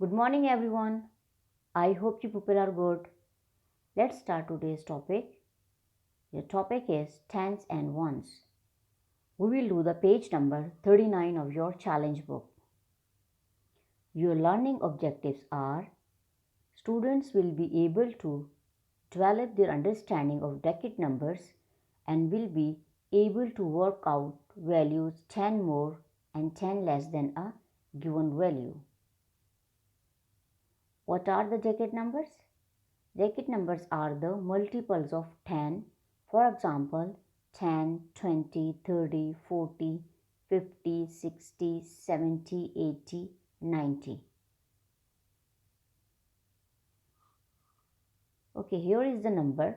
Good morning, everyone. I hope you people are good. Let's start today's topic. The topic is tens and ones. We will do the page number 39 of your challenge book. Your learning objectives are students will be able to develop their understanding of decade numbers and will be able to work out values 10 more and 10 less than a given value. What are the decade numbers? Decade numbers are the multiples of 10. For example, 10, 20, 30, 40, 50, 60, 70, 80, 90. Okay, here is the number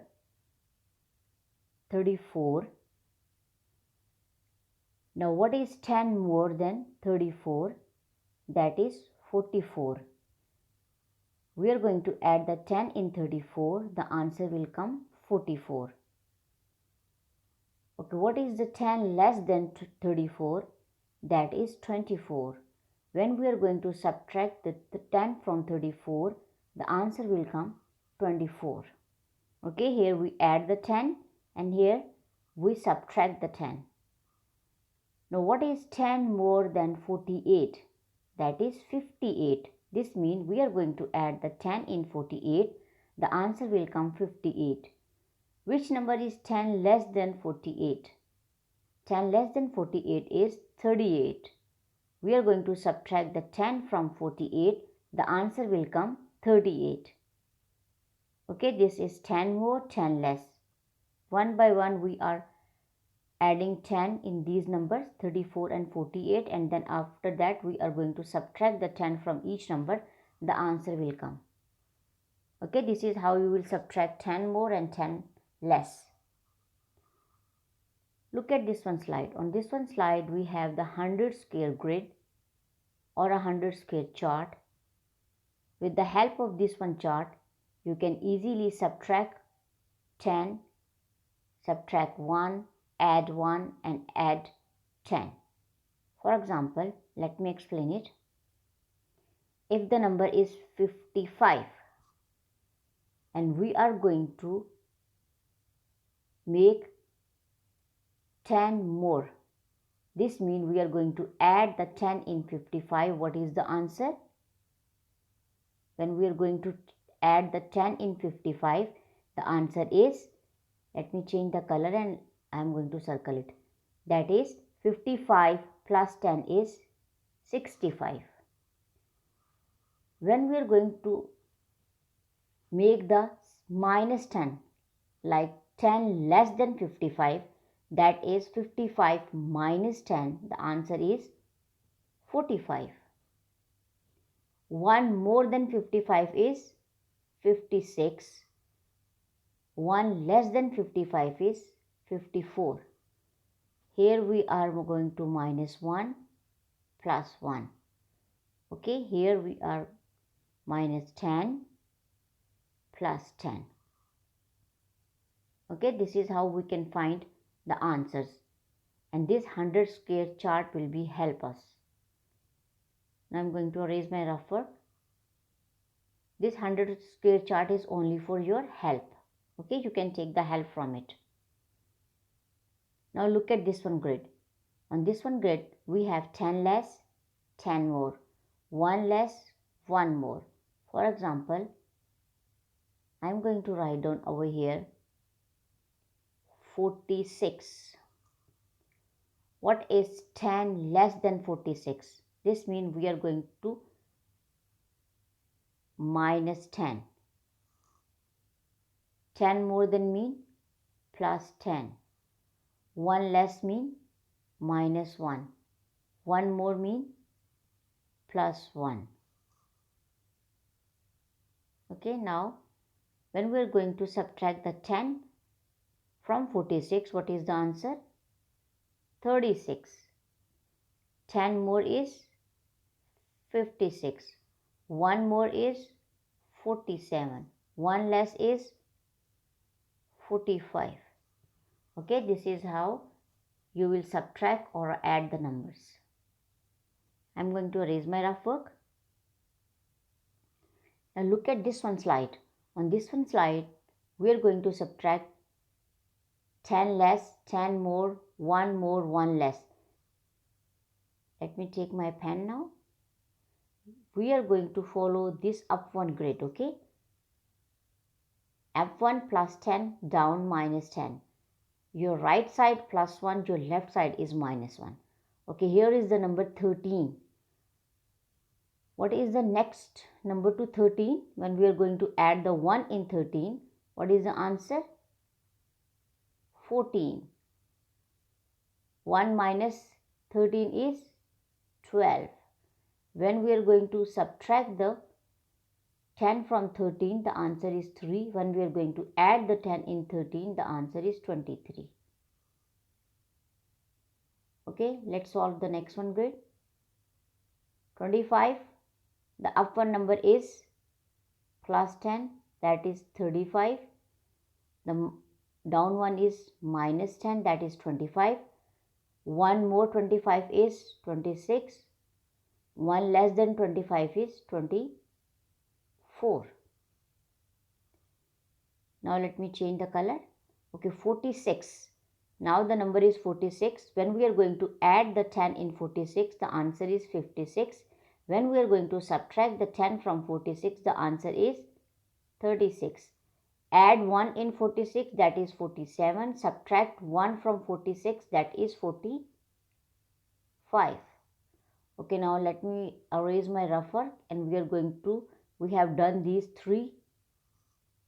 34. Now, what is 10 more than 34? That is 44. We are going to add the 10 in 34. The answer will come 44. Okay, what is the 10 less than 34? That is 24. When we are going to subtract the 10 from 34, the answer will come 24. Okay, here we add the 10 and here we subtract the 10. Now, what is 10 more than 48? That is 58. This means we are going to add the 10 in 48. The answer will come 58. Which number is 10 less than 48? 10 less than 48 is 38. We are going to subtract the 10 from 48. The answer will come 38. Okay, this is 10 more, 10 less. One by one we are adding 10 in these numbers 34 and 48, and then after that we are going to subtract the 10 from each number. The answer will come. Okay, this is how you will subtract 10 more and 10 less. Look at this one slide. On this one slide we have the 100 square grid or a 100 square chart. With the help of this one chart, you can easily subtract 10, subtract 1, add 1 and add 10. For example, let me explain it. If the number is 55 and we are going to make 10 more, this means we are going to add the 10 in 55. What is the answer? When we are going to add the 10 in 55, the answer is, let me change the color and I am going to circle it. That is 55 plus 10 is 65. When we are going to make the minus 10, like 10 less than 55, that is 55 minus 10, the answer is 45. 1 more than 55 is 56. 1 less than 55 is 54. Here we are going to minus 1 plus 1. Okay, here we are minus 10 plus 10. Okay, this is how we can find the answers. And this 100 square chart will be help us. Now I am going to erase my rough work. This 100 square chart is only for your help. Okay, you can take the help from it. Now look at this one grid. On this one grid, we have 10 less, 10 more, 1 less, 1 more. For example, I am going to write down over here 46. What is 10 less than 46? This means we are going to minus 10. 10 more than mean plus 10. 1 less mean minus 1. 1 more mean plus 1. Okay, now when we are going to subtract the 10 from 46, what is the answer? 36. 10 more is 56. 1 more is 47. 1 less is 45. Okay, this is how you will subtract or add the numbers. I am going to erase my rough work. Now look at this one slide. On this one slide, we are going to subtract 10 less, 10 more, 1 more, 1 less. Let me take my pen now. We are going to follow this up one grid, okay? F1 plus 10, down minus 10. Your right side plus 1, your left side is minus 1. Okay, here is the number 13. What is the next number to 13? When we are going to add the 1 in 13, what is the answer? 14. 1 minus 13 is 12. When we are going to subtract the 10 from 13, the answer is 3. When we are going to add the 10 in 13, the answer is 23. Okay, let's solve the next one grid. 25. The up one number is plus 10, that is 35. The down one is minus 10, that is 25. 1 more 25 is 26. 1 less than 25 is 24. Now let me change the color. Okay, 46. Now the number is 46. When we are going to add the 10 in 46, the answer is 56. When we are going to subtract the 10 from 46, the answer is 36. Add 1 in 46, that is 47. Subtract 1 from 46, that is 45. Okay, now let me erase my rough work and we have done these 3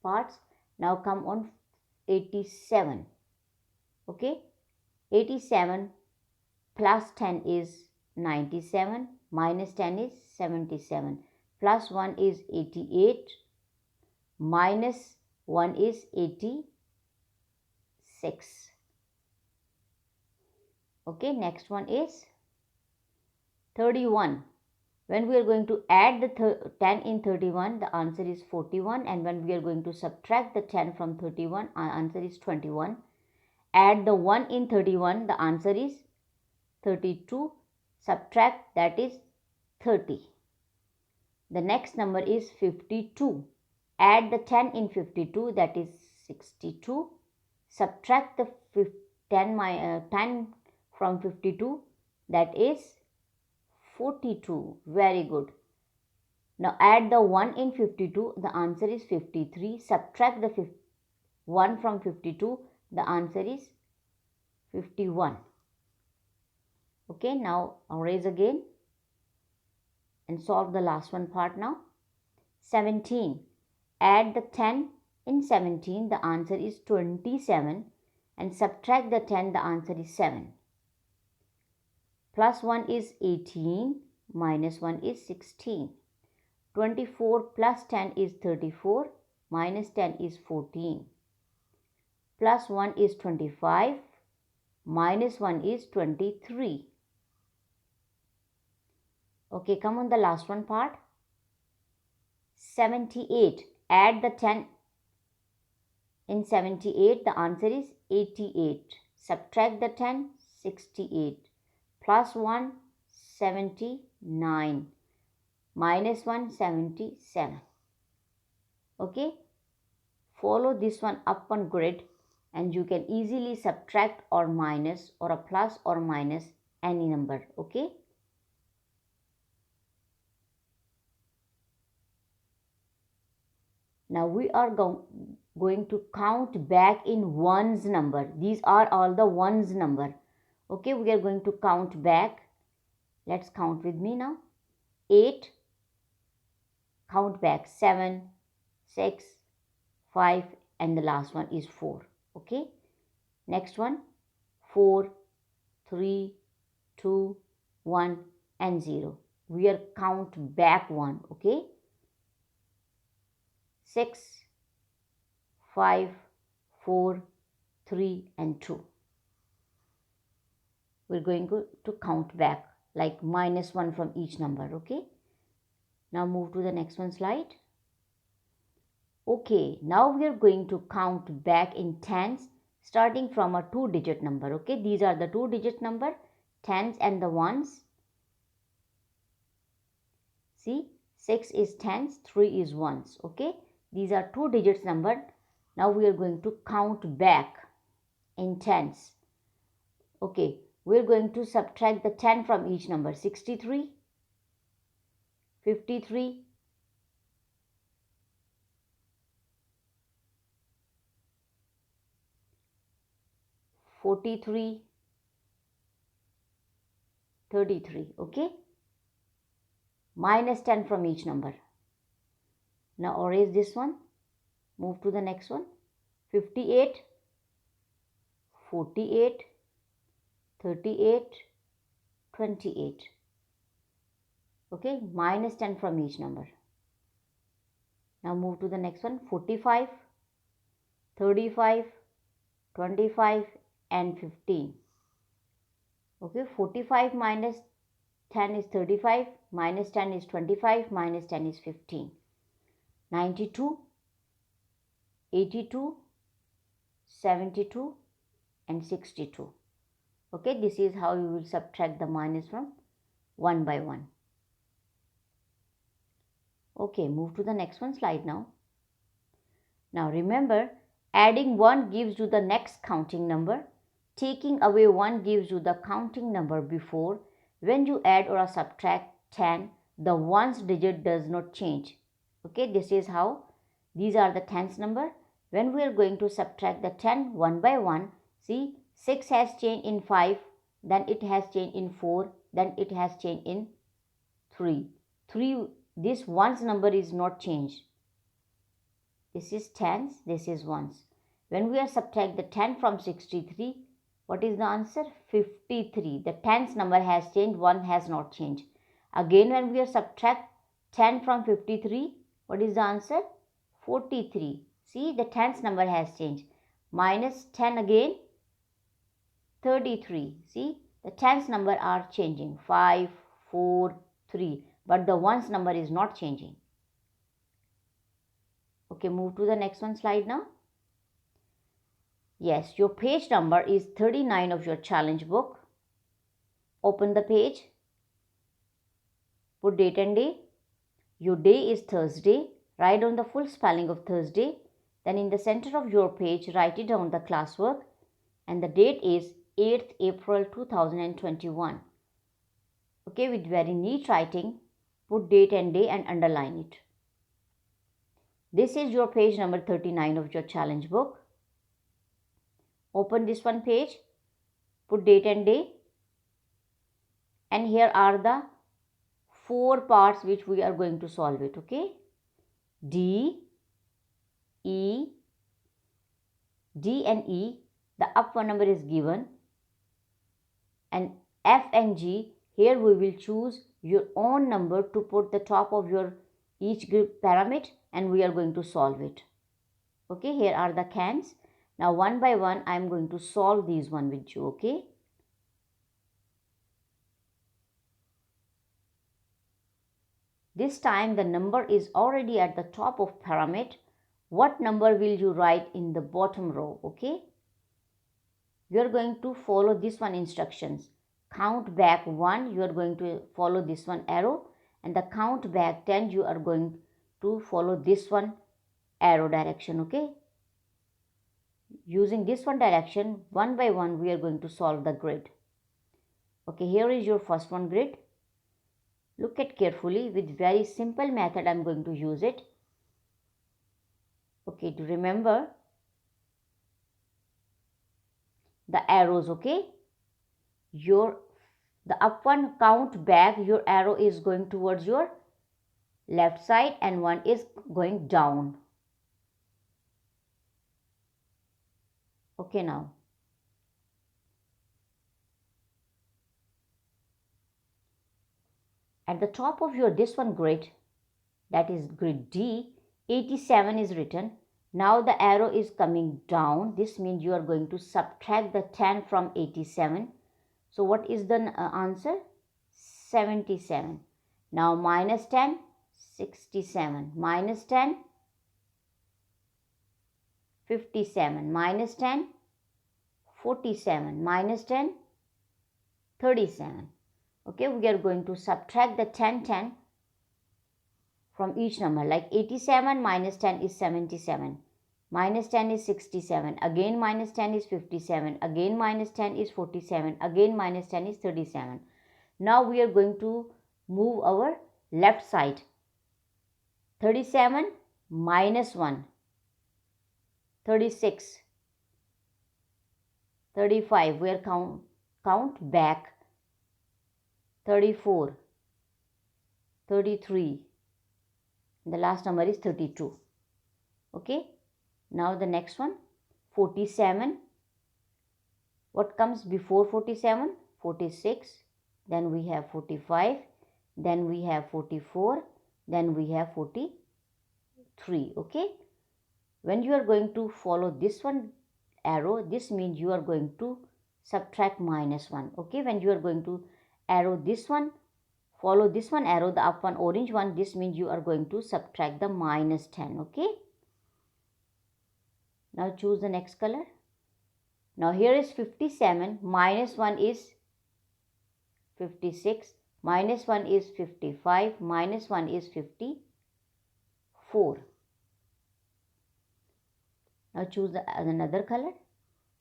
parts. Now come on 87. Okay, 87 plus 10 is 97, minus 10 is 77, plus 1 is 88, minus 1 is 86. Okay, next one is 31. When we are going to add the 10 in 31, the answer is 41. And when we are going to subtract the 10 from 31, our answer is 21. Add the 1 in 31, the answer is 32. Subtract, that is 30. The next number is 52. Add the 10 in 52, that is 62. Subtract the 10 from 52, that is 42. Very good. Now add the 1 in 52, the answer is 53. Subtract the 1 from 52, the answer is 51. Okay, now erase again and solve the last one part now. 17. Add the 10 in 17, the answer is 27. And subtract the 10, the answer is 7. Plus 1 is 18, minus 1 is 16. 24 plus 10 is 34, minus 10 is 14. Plus 1 is 25, minus 1 is 23. Okay, come on the last one part. 78. Add the 10 in 78, the answer is 88. Subtract the 10, 68. Plus 1, 79. Minus 1, 77. Okay, follow this one up on grid and you can easily subtract or minus or a plus or minus any number. Okay. Now we are going to count back in ones number. These are all the ones number. Okay, we are going to count back. Let's count with me now. 8. Count back 7, 6, 5 and the last one is 4. Okay. Next one 4, 3, 2, 1 and 0. We are count back 1. Okay. 6, 5, 4, 3 and 2. We're going to count back like minus 1 from each number. Okay. Now move to the next one slide. Okay. Now we are going to count back in tens starting from a 2-digit number. Okay. These are the 2-digit number, tens and the ones. See, 6 is tens, 3 is ones. Okay, these are 2 digits number. Now we are going to count back in tens. Okay, we're going to subtract the 10 from each number. 63, 53, 43, 33. Okay, minus 10 from each number. Now erase this one, move to the next one. 58, 48, 38, 28. Okay, minus 10 from each number. Now move to the next one. 45, 35, 25 and 15. Okay, 45 minus 10 is 35, minus 10 is 25, minus 10 is 15. 92, 82, 72 and 62. Okay, this is how you will subtract the minus from one by one. Okay, move to the next one slide now. Now remember, adding 1 gives you the next counting number. Taking away 1 gives you the counting number before. When you add or subtract 10, the ones digit does not change. Okay, this is how. These are the tens number. When we are going to subtract the 10 one by one, see, 6 has changed in 5, then it has changed in 4, then it has changed in 3. This ones number is not changed. This is tens, this is ones. When we are subtract the 10 from 63, what is the answer? 53. The tens number has changed, 1 has not changed. Again, when we are subtract 10 from 53, what is the answer? 43. See, the tens number has changed. Minus 10 again, 33. See, the tens number are changing. 5, 4, 3. But the ones number is not changing. Okay, move to the next one slide now. Yes, your page number is 39 of your challenge book. Open the page. Put date and day. Your day is Thursday. Write down the full spelling of Thursday. Then in the center of your page, write it down the classwork. And the date is 8th April 2021. Okay, with very neat writing, put date and day and underline it. This is your page number 39 of your challenge book. Open this one page, put date and day, and here are the 4 parts which we are going to solve it. Okay, D and E, the up one number is given, and F and G, here we will choose your own number to put the top of your each group pyramid, and we are going to solve it. Okay, here are the cans. Now one by one I am going to solve these one with you. Okay, this time the number is already at the top of pyramid. What number will you write in the bottom row? Okay, you are going to follow this one instructions. Count back 1, you are going to follow this one arrow, and the count back 10, you are going to follow this one arrow direction. Okay, using this one direction, one by one we are going to solve the grid. Okay, here is your first one grid. Look at carefully. With very simple method I am going to use it. Okay, to remember the arrows. Okay, the up one count back, your arrow is going towards your left side and one is going down. Okay, now at the top of your this one grid, that is grid D, 87 is written. Now the arrow is coming down. This means you are going to subtract the 10 from 87. So what is the answer? 77. Now minus 10, 67. Minus 10, 57. Minus 10, 47. Minus 10, 37. Okay, we are going to subtract the 10. from each number. Like 87 minus 10 is 77. Minus 10 is 67. Again minus 10 is 57. Again minus 10 is 47. Again minus 10 is 37. Now we are going to move our left side. 37 minus 1. 36. 35. We are count back. 34. 33. The last number is 32. Okay. Now the next one, 47. What comes before 47? 46. Then we have 45. Then we have 44. Then we have 43. Okay. When you are going to follow this one arrow, this means you are going to subtract minus 1. Okay. When you are going to arrow this one, follow this one arrow, the up one orange one, this means you are going to subtract the minus 10. Okay. Now choose the next color. Now here is 57, minus 1 is 56, minus 1 is 55, minus 1 is 54. Now choose another color.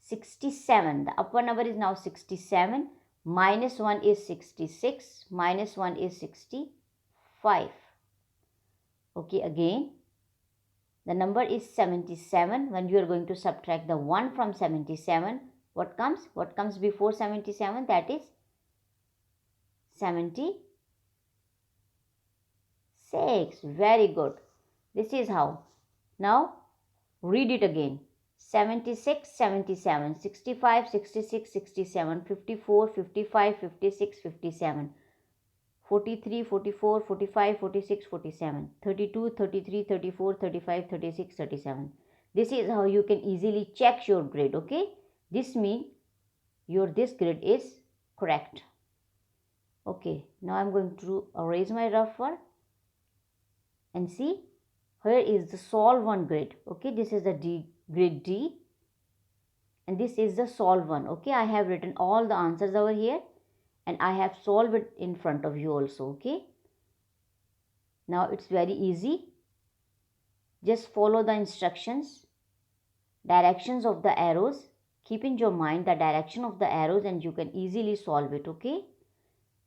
67, the upper number is now 67, minus 1 is 66, minus 1 is 65. Okay, again. The number is 77. When you are going to subtract the 1 from 77, what comes? What comes before 77? That is 76. Very good. This is how. Now, read it again. 76, 77, 65, 66, 67, 54, 55, 56, 57. 43, 44, 45, 46, 47, 32, 33, 34, 35, 36, 37. This is how you can easily check your grade, okay? This means this grade is correct. Okay, now I'm going to erase my rougher and see, here is the solve one grade, okay? This is the grade D and this is the solve one, okay? I have written all the answers over here. And I have solved it in front of you also, okay? Now it's very easy. Just follow the instructions, directions of the arrows. Keep in your mind the direction of the arrows and you can easily solve it, okay?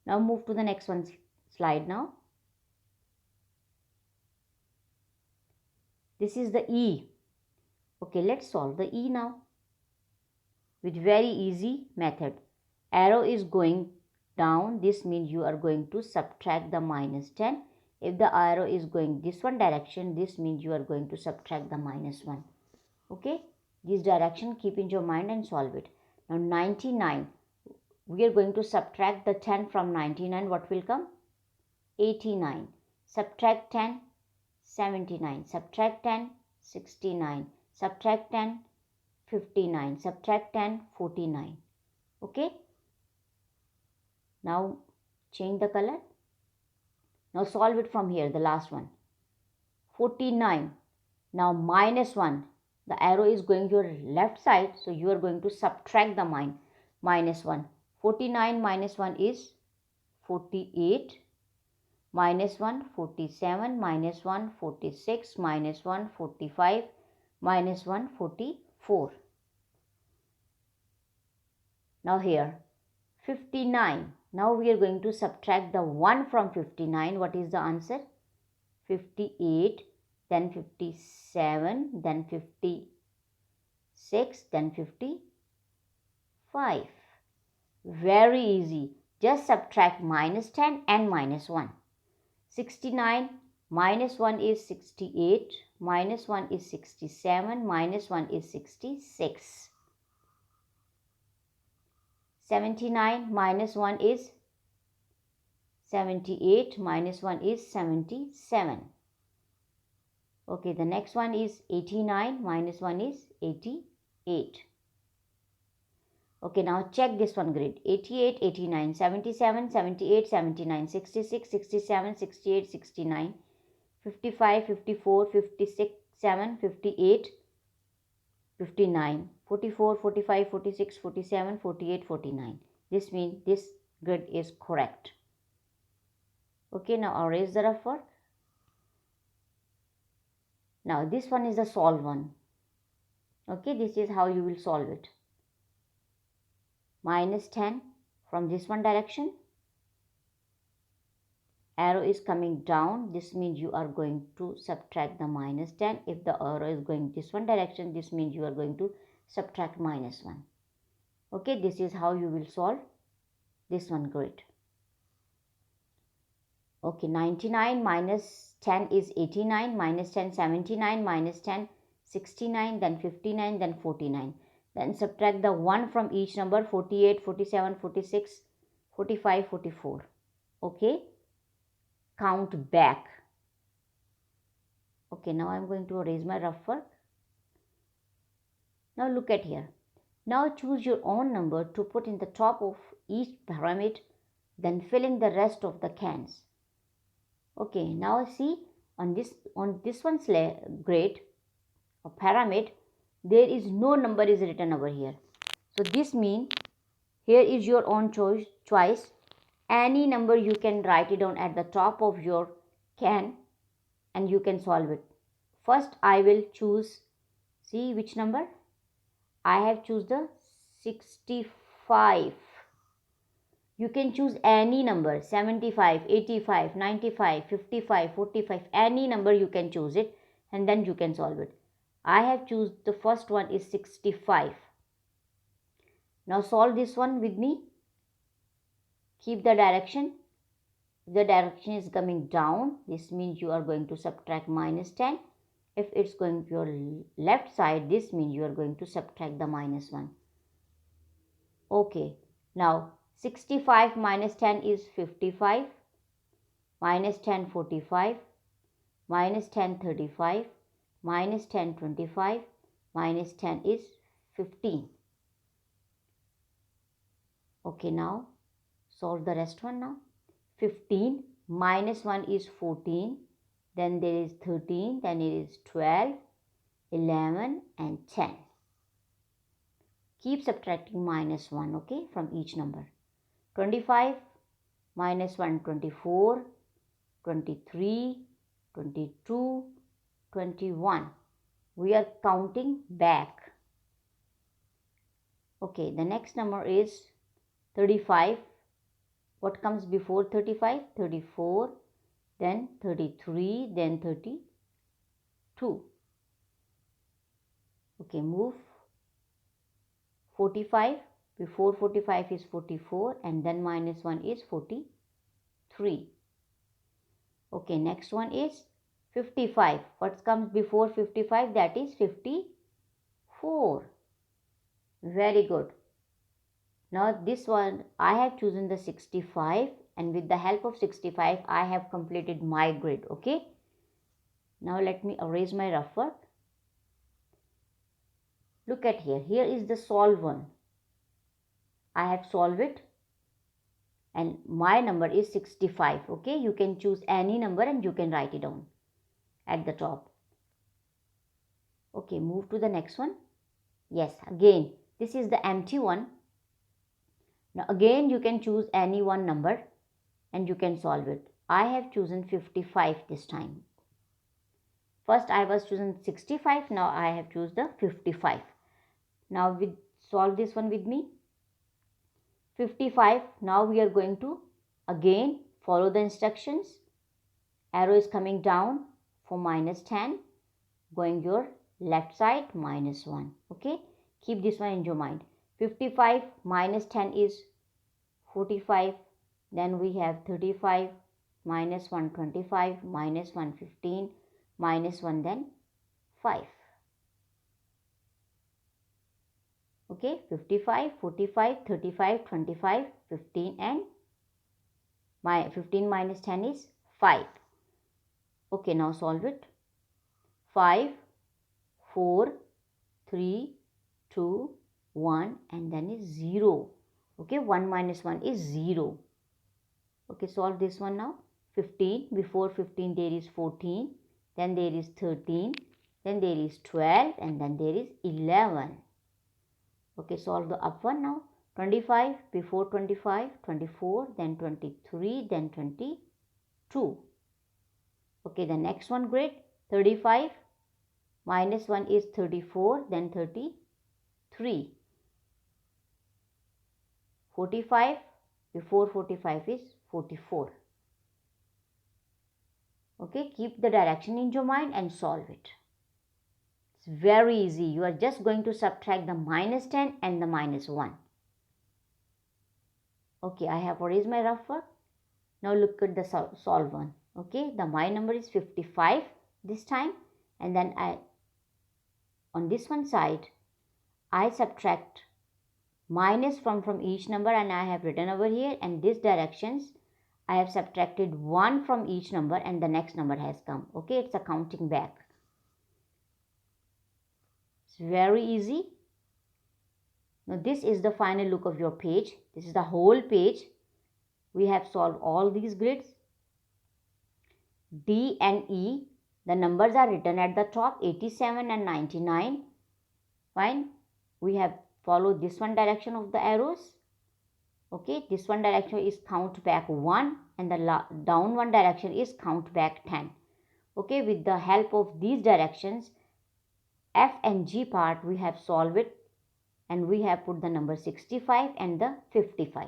Now move to the next one slide now. This is the E. Okay, let's solve the E now with very easy method. Arrow is going down, this means you are going to subtract the minus 10. If the arrow is going this one direction, this means you are going to subtract the minus 1. Okay, this direction keep in your mind and solve it. Now 99, we are going to subtract the 10 from 99. What will come? 89. Subtract 10, 79. Subtract 10, 69. Subtract 10, 59. Subtract 10, 49. Okay. Now change the color. Now solve it from here, the last one. 49. Now minus 1. The arrow is going your left side, so you are going to subtract the minus 1. 49 minus 1 is 48. Minus 1, 47. Minus 1, 46. Minus 1, 45. Minus 1, 44. Now here, 59. Now we are going to subtract the 1 from 59. What is the answer? 58, then 57, then 56, then 55. Very easy. Just subtract minus 10 and minus 1. 69 minus 1 is 68, minus 1 is 67, minus 1 is 66. 79 minus 1 is 78, minus 1 is 77. Okay, the next one is 89, minus 1 is 88. Okay, now check this one grade. 88, 89, 77, 78, 79, 66, 67, 68, 69, 55, 54, 56, 7, 58, 59, 44, 45, 46, 47, 48, 49. This means this grade is correct. Okay, now erase the rough work. Now this one is the solve one. Okay, this is how you will solve it. Minus 10 from this one direction. Arrow is coming down. This means you are going to subtract the minus 10. If the arrow is going this one direction, this means you are going to subtract minus 1. Okay, this is how you will solve this one. Great. Okay, 99 minus 10 is 89, minus 10 79, minus 10 69, then 59, then 49. Then subtract the 1 from each number, 48, 47, 46, 45, 44. Okay, count back. Okay, now I am going to erase my rough work. Now look at here. Now choose your own number to put in the top of each pyramid, then fill in the rest of the cans. Okay, now see on this one's grid or pyramid, there is no number is written over here. So this means here is your own choice. Any number you can write it down at the top of your can and you can solve it. First I will choose, see which number? I have choose the 65. You can choose any number, 75, 85, 95, 55, 45, any number you can choose it and then you can solve it. I have choose the first one is 65. Now solve this one with me. Keep the direction. If the direction is coming down, this means you are going to subtract minus 10. If it's going to your left side, this means you are going to subtract the minus 1. Okay, now 65 minus 10 is 55, minus 10 45, minus 10 35, minus 10 25, minus 10 is 15. Okay, now solve the rest one now. 15 minus 1 is 14, then there is 13, then it is 12, 11 and 10. Keep subtracting minus 1, okay, from each number. 25 minus 1, 24, 23, 22, 21. We are counting back. Okay, the next number is 35. What comes before 35? 34, then 33, then 32. Okay, move. 45. Before 45 is 44 and then minus 1 is 43. Okay, next one is 55. What comes before 55? That is 54. Very good. Now this one I have chosen the 65 and with the help of 65 I have completed my grid. Okay. Now let me erase my rough work. Look at here. Here is the solve one. I have solved it and my number is 65. Okay, you can choose any number and you can write it down at the top. Okay, move to the next one. Yes, again this is the empty one. Now again you can choose any one number and you can solve it. I have chosen 55 this time. First I was choosing 65, now I have chosen the 55. Now solve this one with me. 55. Now we are going to again follow the instructions. Arrow is coming down for minus 10. Going your left side, minus 1. Okay. Keep this one in your mind. 55 minus 10 is 45. Then we have 35. Minus 1 25. Minus 1 15. Minus 1 then 5. Okay, 55, 45, 35, 25, 15 and 15 minus 10 is 5. Okay, now solve it. 5, 4, 3, 2, 1 and then is 0. Okay, 1 minus 1 is 0. Okay, solve this one now. 15, before 15 there is 14, then there is 13, then there is 12 and then there is 11. Okay, solve the up one now. 25, before 25, 24, then 23, then 22. Okay, the next one grid, 35. minus 1 is 34, then 33. 45, before 45 is 44. Okay, keep the direction in your mind and solve it. It's very easy. You are just going to subtract the minus 10 and the minus 1. Okay, I have erased my rough work. Now look at the solve one. Okay, my number is 55 this time, and then on this one side I subtract minus from each number, and I have written over here, and this directions I have subtracted 1 from each number, and the next number has come. Okay, it's a counting back. It's very easy. Now this is the final look of your page. This is the whole page. We have solved all these grids. D and E, the numbers are written at the top, 87 and 99. Fine. We have followed this one direction of the arrows. Okay, this one direction is count back 1, and the down one direction is count back 10. Okay, with the help of these directions, F and G part we have solved it, and we have put the number 65 and the 55.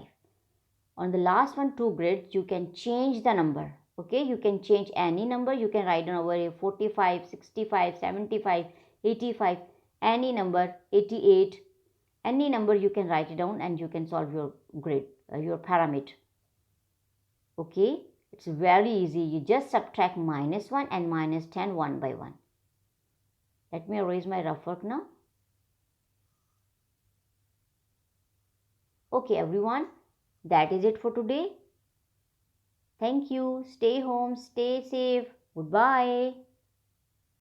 On the last one, 2 grids, you can change the number. Okay, you can change any number. You can write down over here 45, 65, 75, 85, any number, 88, any number you can write it down, and you can solve your grid, your pyramid. Okay, it's very easy. You just subtract minus 1 and minus 10 one by one. Let me erase my rough work now. Okay, everyone, that is it for today. Thank you. Stay home, stay safe. Goodbye.